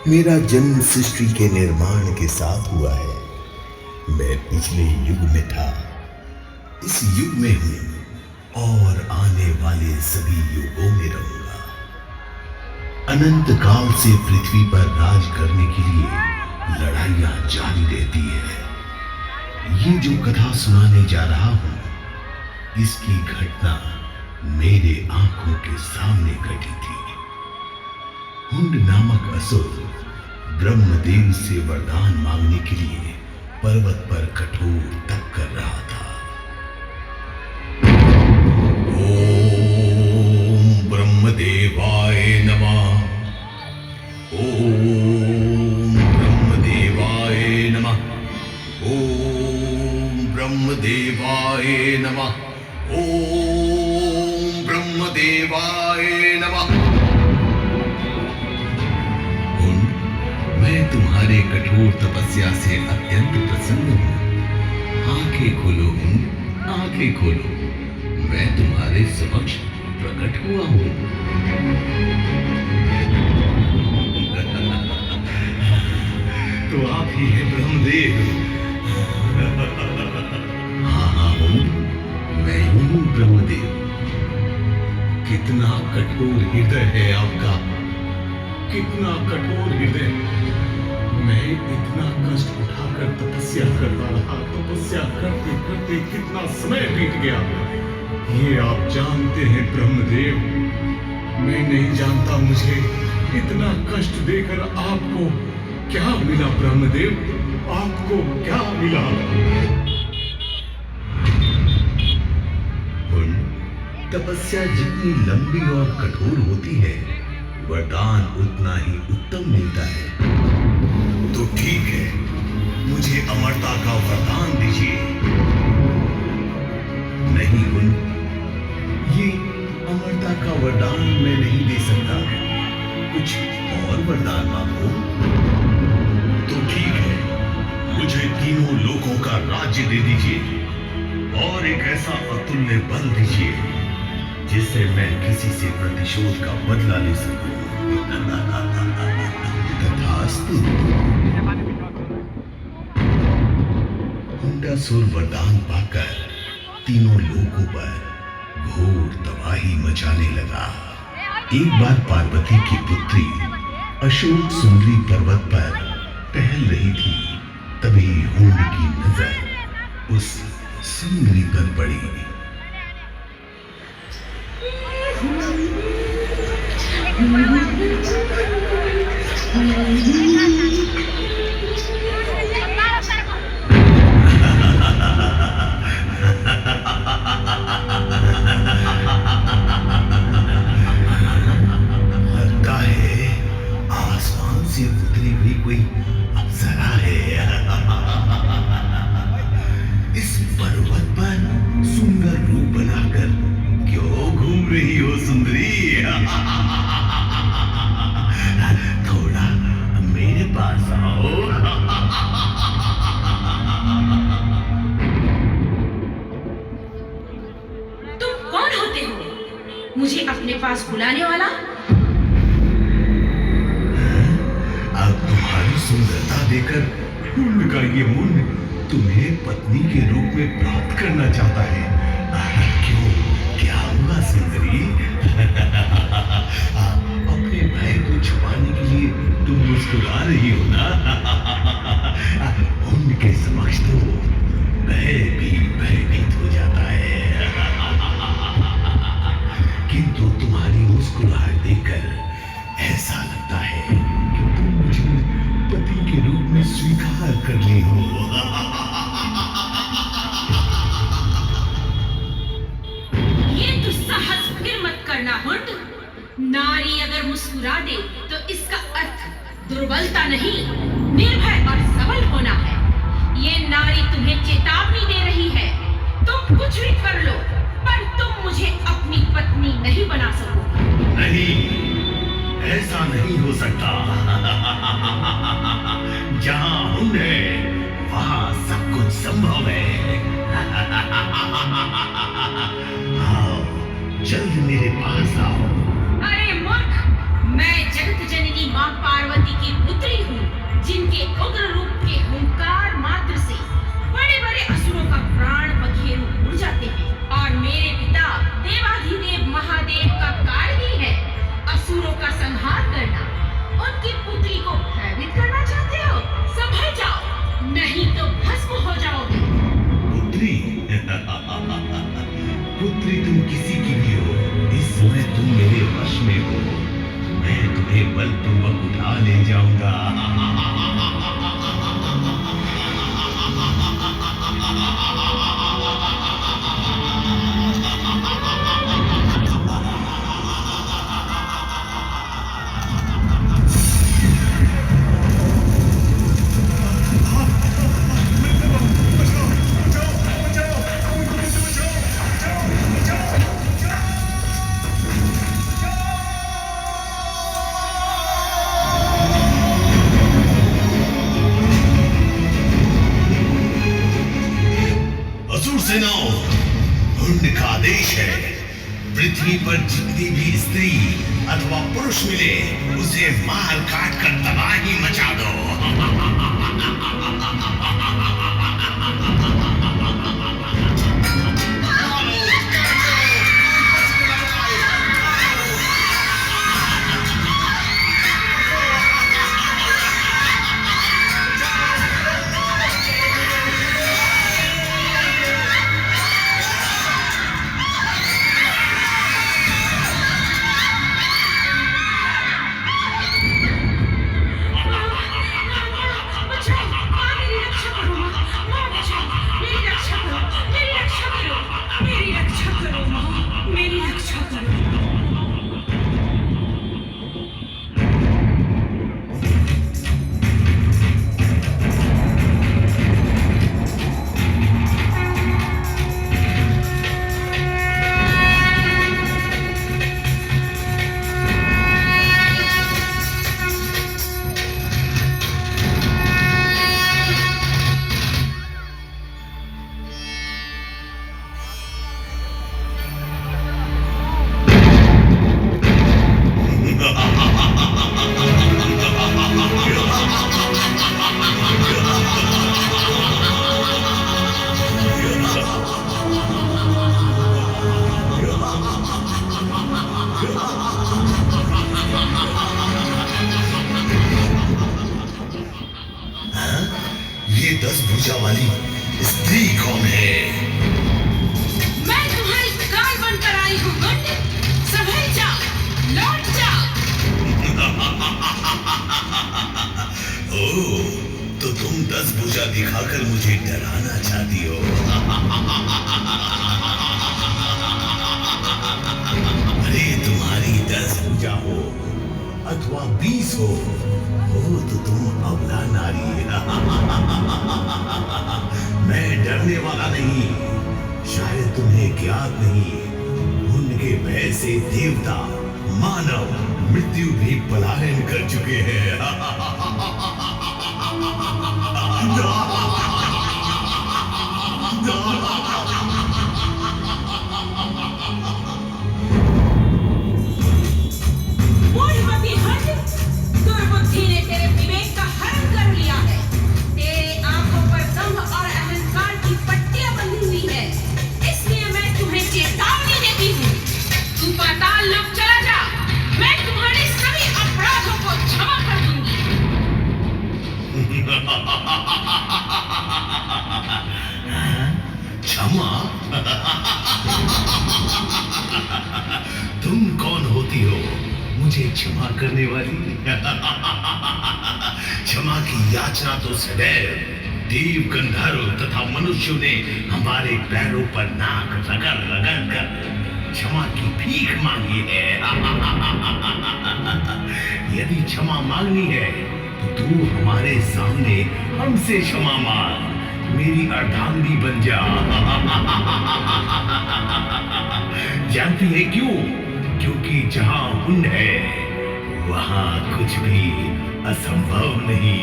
मेरा जन्म सृष्टि के निर्माण के साथ हुआ है। मैं पिछले युग में था, इस युग में हूं और आने वाले सभी युगों में रहूंगा। अनंत काल से पृथ्वी पर राज करने के लिए लड़ाइयां जारी रहती है। ये जो कथा सुनाने जा रहा हूं, इसकी घटना मेरे आंखों के सामने घटी थी। हुंड नामक असुर ब्रह्मदेव से वरदान मांगने के लिए पर्वत पर कठोर तप कर रहा था। ओम ब्रह्मदेवाय नमः। ओम ब्रह्मदेवाय नमः। ओम ब्रह्मदेवाय नमः। ओम ब्रह्मदेवाय नमः। मैं तुम्हारे कठोर तपस्या से अत्यंत प्रसन्न हूं। आंखें खोलो हूं, आंखें खोलो। मैं तुम्हारे समक्ष प्रकट हुआ हूं। तो आप ही हैं ब्रह्मदेव। हाँ हूं, मैं हूं ब्रह्मदेव। कितना कठोर हृदय है आपका, कितना कठोर हृदय। मैं इतना कष्ट उठाकर तपस्या करता रहा, तपस्या करते करते कितना समय बीत गया, ये आप जानते हैं ब्रह्मदेव। मैं नहीं जानता मुझे इतना कष्ट देकर आपको क्या मिला ब्रह्मदेव, आपको क्या मिला। तपस्या जितनी लंबी और कठोर होती है, वरदान उतना ही उत्तम मिलता है। तो ठीक है, मुझे अमरता का वरदान दीजिए। नहीं हुन, ये अमरता का वरदान मैं नहीं दे सकता। कुछ और वरदान मांगो। तो ठीक है, मुझे तीनों लोकों का राज्य दे दीजिए और एक ऐसा अतुल्य बल दीजिए जिससे मैं किसी से प्रतिशोध का बदला ले सकूं। तथास्तु। हुंडासुर वरदान पाकर तीनों लोगों पर घोर तबाही मचाने लगा। एक बार पार्वती की पुत्री अशोक सुंदरी पर्वत पर टहल रही थी। तभी हुंड की नजर उस सुंदरी पर पड़ी। लगता है आसमान से उतरी हुई कोई अप्सरा है। इस पर्वत पर सुंदर रूप बनाकर क्यों घूम रही हो सुंदरी? थोड़ा मेरे पास आओ। तुम कौन होते हो, मुझे अपने पास बुलाने वाला? अब तुम्हारी सुंदरता देखकर हुंड का ये मुंड तुम्हें पत्नी के रूप में प्राप्त करना चाहता है। क्यों, क्या हुआ सुंदरी? अपने भय को छुपाने के लिए तुम मुस्कुरा रही हो ना? उनके समक्ष तो भय भी भयभीत हो जाता है। किंतु तुम्हारी मुस्कुराहट देखकर ऐसा लगता है कि तुम मुझे पति के रूप में स्वीकार कर ली हो। ये दुस्साहस फिर मत करना हुंड। नारी अगर मुस्कुरा दे तो इसका अर्थ दुर्बलता नहीं, निर्भय और सबल होना है। ये नारी तुम्हें चेतावनी दे रही है। तुम कुछ भी कर लो, पर तुम मुझे अपनी पत्नी नहीं बना सकोगे। नहीं, ऐसा नहीं हो सकता। जहां हुंड है, वहां सब कुछ संभव है। आओ, जल्द मेरे पास आओ। अरे मूर्ख, मैं जगत जननी मां पार्वती की पुत्री बलपूर्वक उठा ले जाऊंगा। असुर सेनाओं, हुंड का आदेश है, पृथ्वी पर जितनी भी स्त्री अथवा पुरुष मिले उसे मार काट कर तबाही मचा दो। ये 10 भुजा वाली स्त्री कौन है? मैं तुम्हारी गाय बनकर आई हूँ गुंड। संभल जा, लौट जा। ओह, तो तुम 10 भुजा दिखाकर मुझे डराना चाहती हो? अरे तुम्हारी 10 भुजा हो अथवा 20 हो तो तुम अबला नारी। मैं डरने वाला नहीं। शायद तुम्हें ज्ञात नहीं, उनके भय से देवता मानव मृत्यु भी पलायन कर चुके हैं। दुर्बुद्धि ने तेरे विवेक का हरण कर लिया है। तेरे आंखों पर दंभ और अहंकार की पट्टियां बंधी हुई है। इसलिए मैं तुम्हें चेतावनी देती हूँ, तू पाताल लोक चला जा। मैं तुम्हारे सभी अपराधों को क्षमा कर दूंगी। क्षमा? तुम कौन होती हो मुझे क्षमा करने वाली? क्षमा की याचना तो सदैव देव, गंधर्व तथा मनुष्यों ने हमारे पैरों पर नाक रगड़ रगड़ कर क्षमा की भीख मांगी है। यदि क्षमा मांगनी है तो तू हमारे सामने हमसे क्षमा मांग, मेरी अर्धांगी बन जा। जानती है क्यों? क्योंकि जहां हुंड है वहां कुछ भी असंभव नहीं।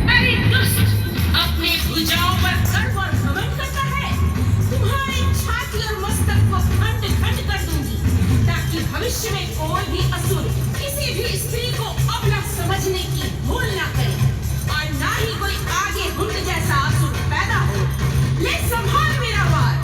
अरे दुष्ट, अपने भुजाओं पर गर्व और घमंड करता है। तुम्हारी छाती और मस्तक को खंड खंड कर दूंगी, ताकि भविष्य में कोई भी असुर किसी भी स्त्री को अपना समझने की भूल ना करे, और ना ही कोई आगे हुंड जैसा असुर पैदा हो। ले संभाल मेरा वार।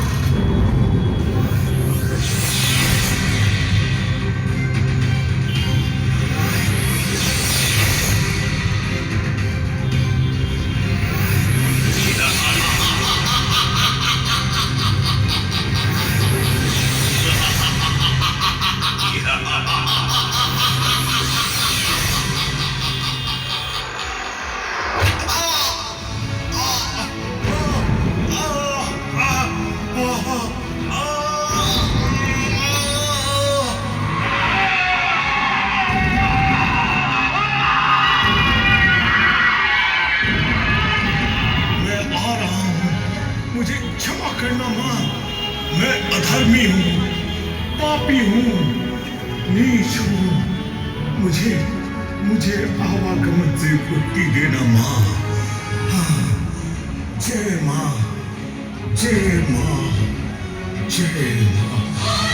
पापी हूँ, नीच हूँ। मुझे मुझे आवागमन से मुक्ति देना माँ। हाँ, जय माँ, जय माँ, जय माँ।